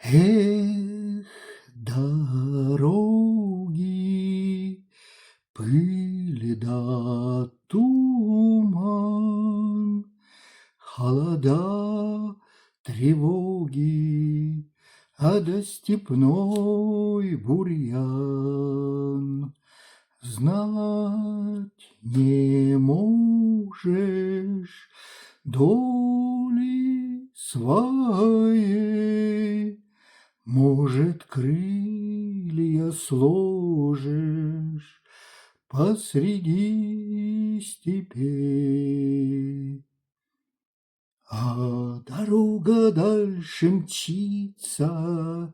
Эх, дороги, пыль да туман, холода, тревоги, а да степной бурьян. Знать не можешь доли своей, может, крылья сложишь посреди степей. А дорога дальше мчится,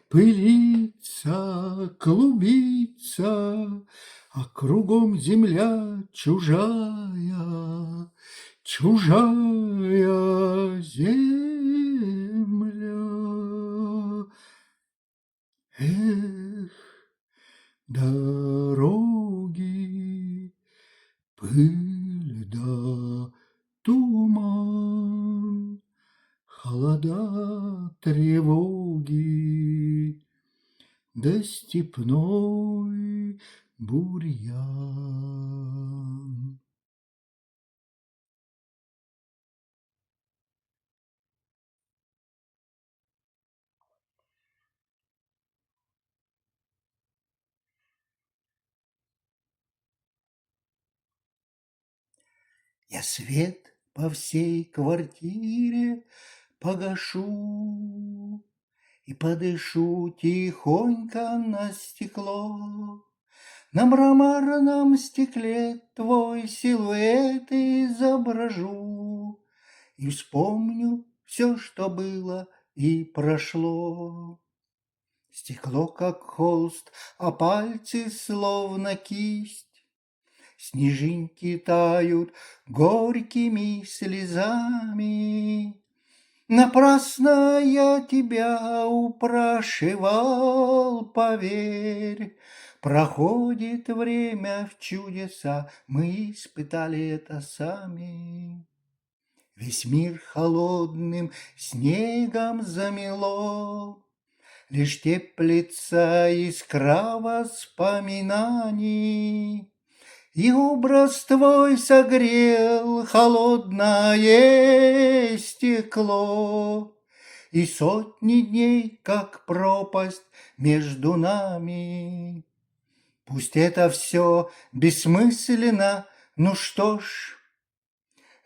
пылится, клубится, а кругом земля чужая, чужая земля. Эх, дороги, пыль да туман, холода, тревоги, да степной бурьян. Я свет по всей квартире погашу и подышу тихонько на стекло. На мраморном стекле твой силуэт изображу и вспомню все, что было и прошло. Стекло, как холст, а пальцы словно кисть. Снежинки тают горькими слезами. Напрасно я тебя упрашивал, поверь. Проходит время в чудеса, мы испытали это сами. Весь мир холодным снегом замело, лишь теплится искра воспоминаний. И образ твой согрел холодное стекло, и сотни дней, как пропасть между нами. Пусть это все бессмысленно, ну что ж,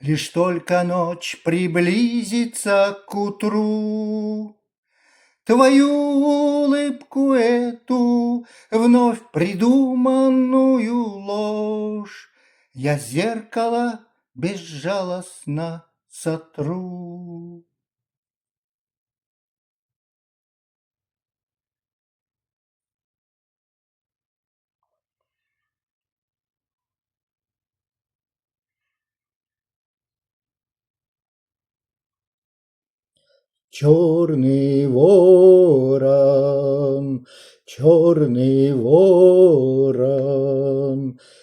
лишь только ночь приблизится к утру. Твою улыбку эту, вновь придуманную ложь, я зеркало безжалостно сотру. Черный ворон,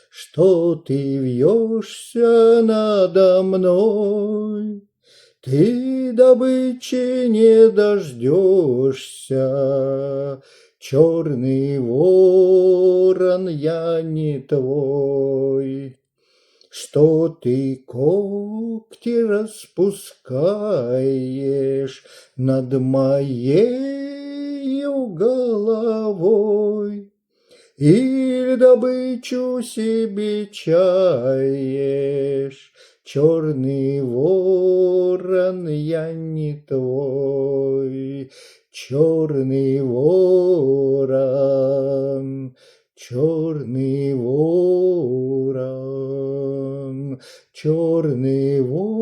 что ты вьешься надо мной? Ты добычи не дождешься, черный ворон, я не твой. Что ты когти распускаешь над моею головой? Или добычу себе чаешь, черный ворон, я не твой. Черный ворон, черный ворон, черный ворон,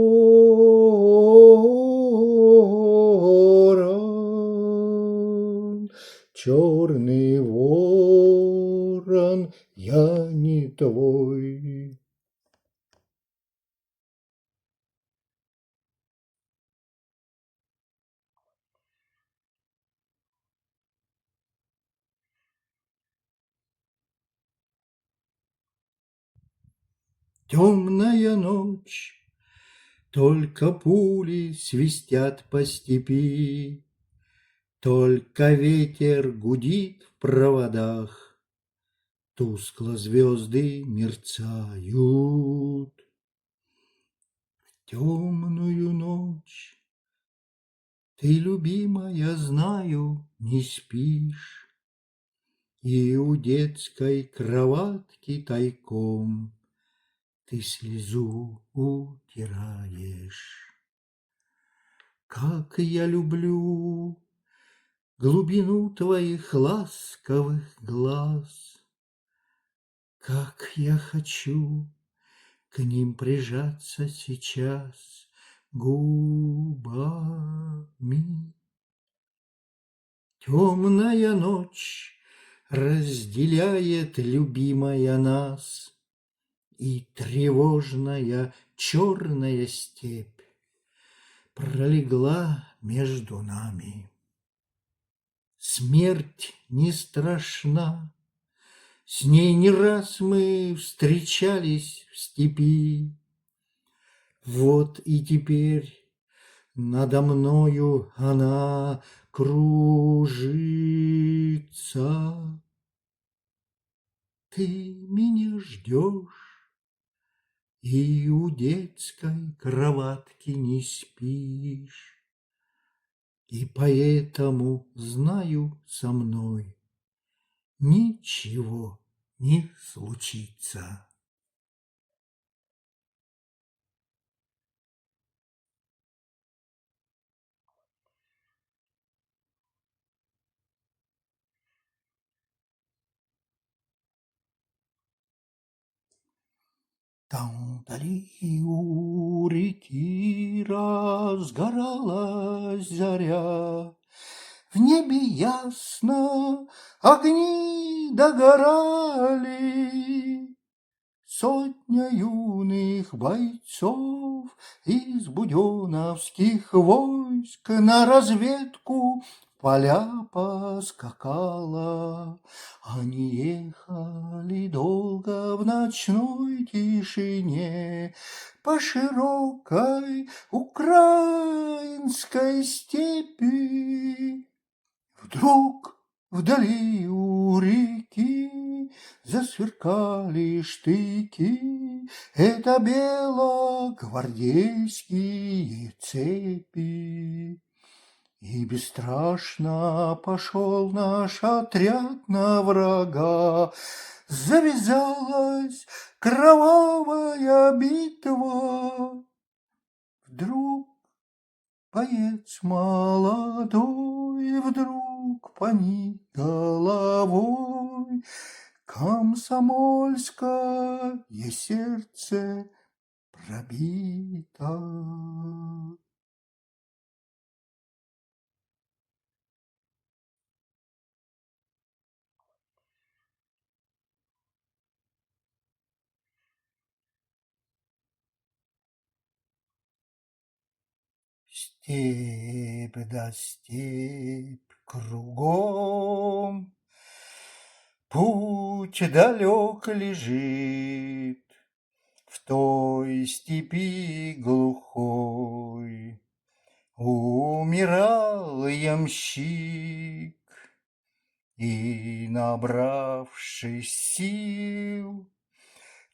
черный ворон, я не твой. Темная ночь, только пули свистят по степи. Только ветер гудит в проводах, тускло звезды мерцают. В темную ночь ты, любимая, знаю, не спишь, и у детской кроватки тайком ты слезу утираешь. Как я люблю глубину твоих ласковых глаз, как я хочу к ним прижаться сейчас губами. Темная ночь разделяет, любимая, нас, и тревожная черная степь пролегла между нами. Смерть не страшна, с ней не раз мы встречались в степи. Вот и теперь надо мною она кружится. Ты меня ждешь и у детской кроватки не спишь, и поэтому, знаю, со мной ничего не случится. Там вдали у реки разгоралась заря, в небе ясно огни догорали. Сотня юных бойцов из буденовских войск на разведку в поля поскакала. Они ехали долго в ночной тишине по широкой украинской степи. Вдруг вдали у реки засверкали штыки, это белогвардейские цепи. И бесстрашно пошел наш отряд на врага. Завязалась кровавая битва. Вдруг боец молодой вдруг поник головой. Комсомольское сердце пробито. Степь да степь кругом, путь далек лежит, в той степи глухой умирал ямщик, и, набравшись сил,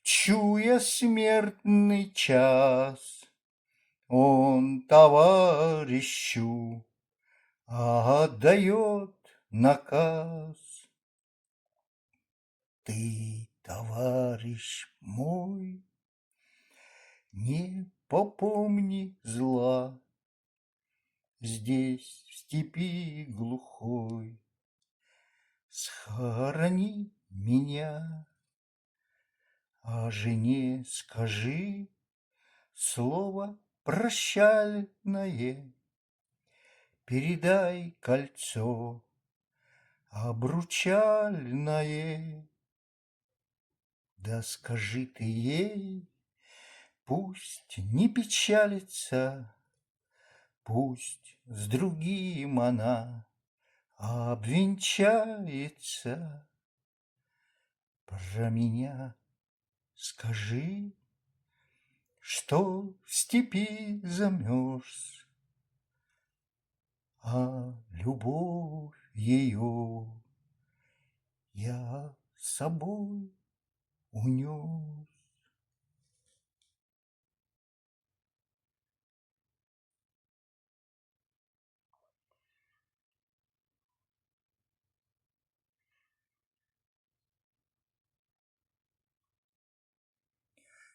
чуя смертный час, он товарищу отдает наказ. Ты, товарищ мой, не попомни зла, здесь, в степи глухой, схорони меня, а жене скажи слово прощальное, передай кольцо обручальное. Да скажи ты ей, пусть не печалится, пусть с другим она обвенчается. Про меня скажи, что в степи замерз, а любовь ее я с собой унес.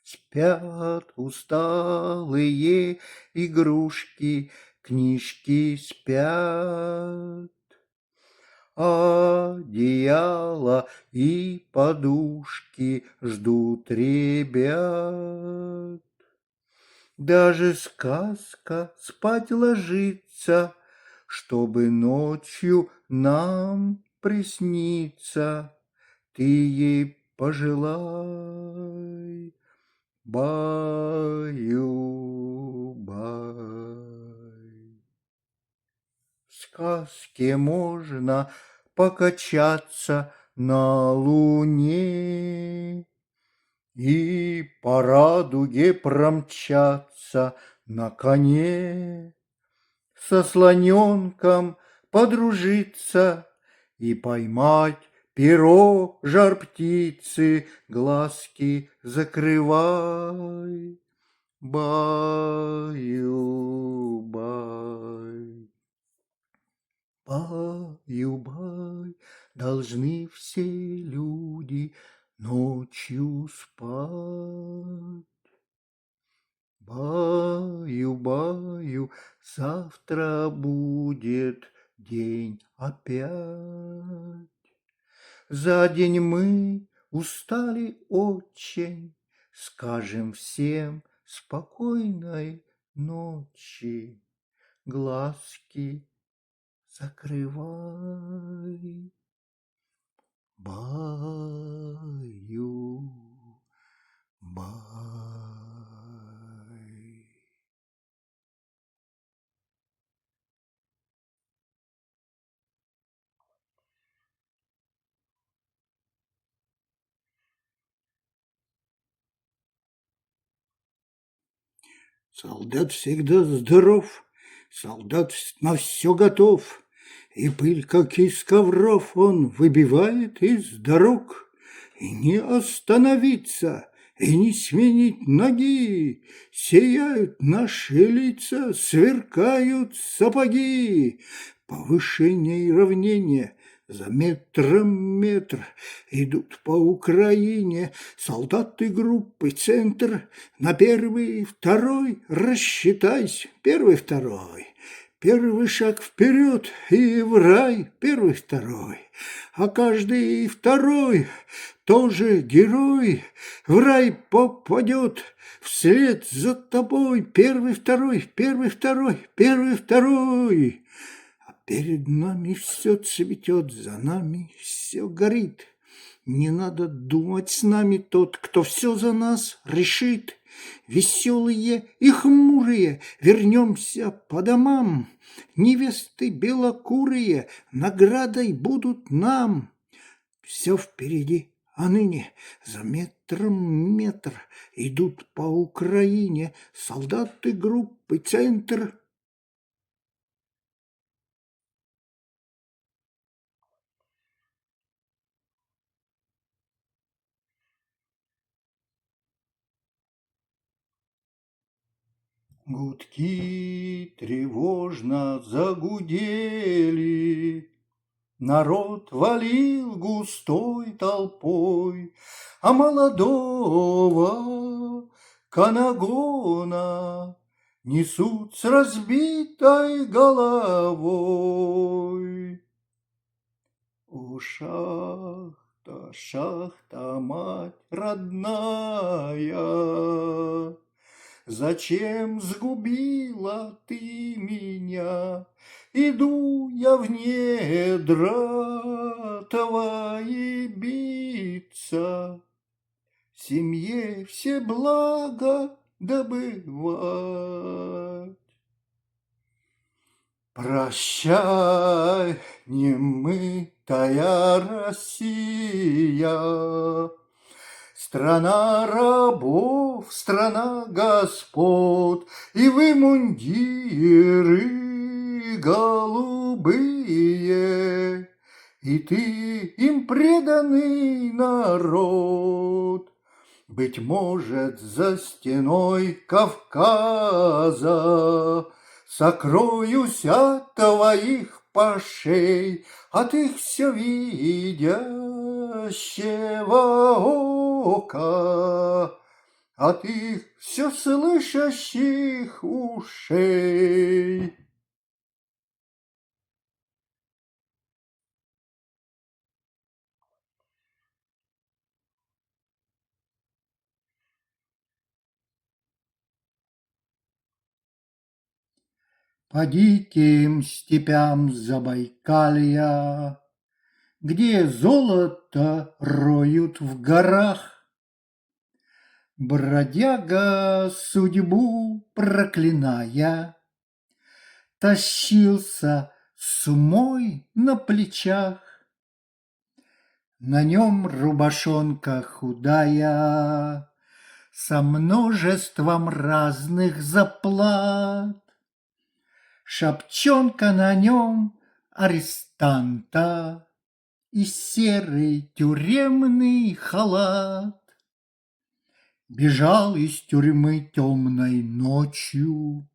Спят усталые игрушки, книжки спят, одеяло и подушки ждут ребят. Даже сказка спать ложится, чтобы ночью нам присниться. Ты ей пожелай, баю-бай. В сказке можно покачаться на луне и по радуге промчаться на коне, со слоненком подружиться и поймать перо жар-птицы, глазки закрывай, баю-бай. Баю-бай, должны все люди ночью спать. Баю-баю, завтра будет день опять. За день мы устали очень, скажем всем спокойной ночи. Глазки закрывай, баю-бай. Солдат всегда здоров, солдат на все готов, и пыль, как из ковров, он выбивает из дорог. И не остановиться, и не сменить ноги, сияют наши лица, сверкают сапоги. Повышение и равнение за метром метр идут по Украине солдаты группы «Центр». На первый, второй рассчитайся, первый, второй. Первый шаг вперед и в рай, первый, второй. А каждый второй тоже герой в рай попадет вслед за тобой. Первый, второй, первый, второй, первый, второй. А перед нами все цветет, за нами все горит. Не надо думать с нами тот, кто все за нас решит. Веселые и хмурые вернемся по домам. Невесты белокурые наградой будут нам. Все впереди, а ныне за метром метр идут по Украине солдаты группы «Центр». Гудки тревожно загудели, народ валил густой толпой, а молодого канагона несут с разбитой головой. О, шахта, шахта, мать родная, зачем сгубила ты меня? Иду я в недра твои биться, семье все блага добывать. Прощай, немытая Россия, страна страна господ, и вы мундиры голубые, и ты им преданный народ. Быть может, за стеной Кавказа сокроюсь от твоих пашей, от их все видящего ока, от их все слышащих ушей. По диким степям Забайкалья, где золото роют в горах, бродяга, судьбу проклиная, тащился с умой на плечах. На нем рубашонка худая, со множеством разных заплат. Шапчонка на нем арестанта и серый тюремный халат. Бежал из тюрьмы темной ночью,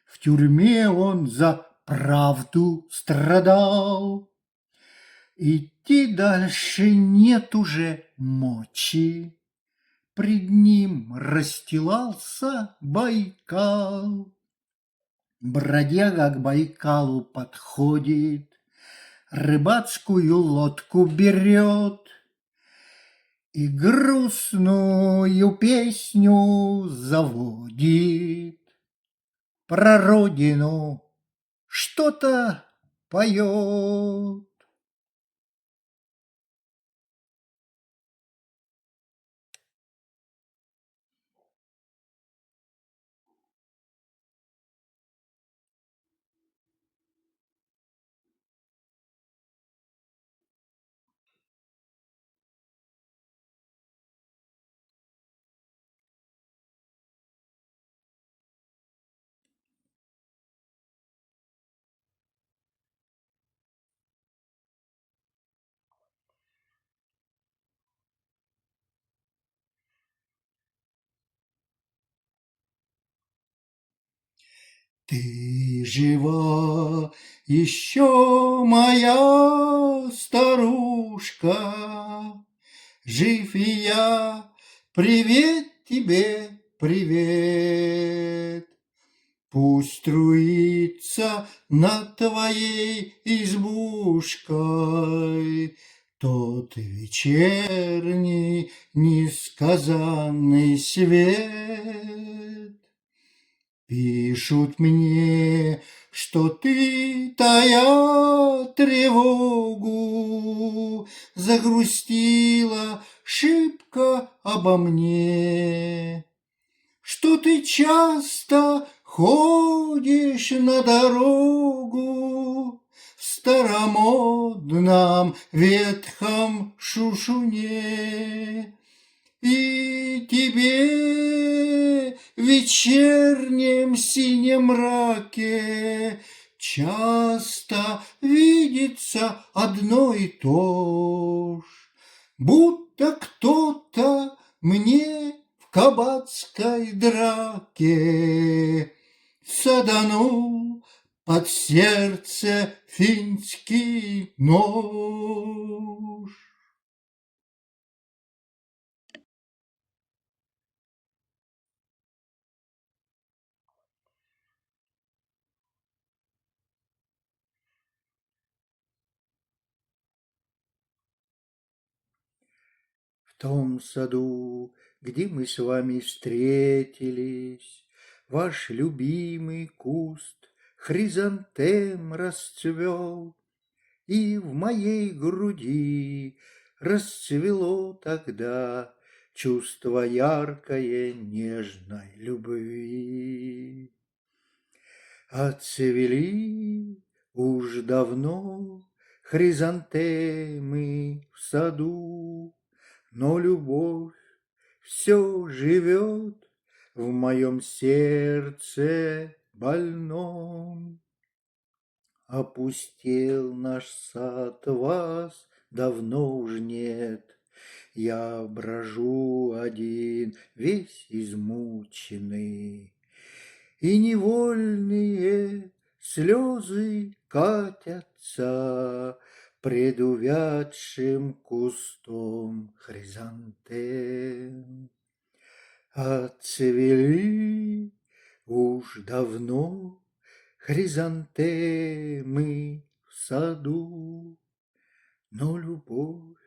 в тюрьме он за правду страдал. Идти дальше нет уже мочи, пред ним расстилался Байкал. Бродяга к Байкалу подходит, рыбацкую лодку берет и грустную песню заводит. Про родину что-то поет. Ты жива еще, моя старушка, жив и я, привет тебе, привет. Пусть струится над твоей избушкой тот вечерний несказанный свет. Пишут мне, что ты, тая тревогу, загрустила шибко обо мне, что ты часто ходишь на дорогу в старомодном ветхом шушуне. И тебе в вечернем синем мраке часто видится одно и то ж, будто кто-то мне в кабацкой драке саданул под сердце финский нож. В том саду, где мы с вами встретились, ваш любимый куст хризантем расцвел, и в моей груди расцвело тогда чувство яркое нежной любви. Отцвели уж давно хризантемы в саду, но любовь все живет в моем сердце больном. Опустел наш сад, вас давно уж нет. Я брожу один, весь измученный, и невольные слезы катятся пред увядшим кустом хризантем. Отцвели уж давно хризантемы в саду, но любовь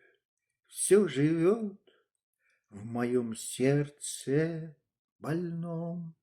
все живет в моем сердце больном.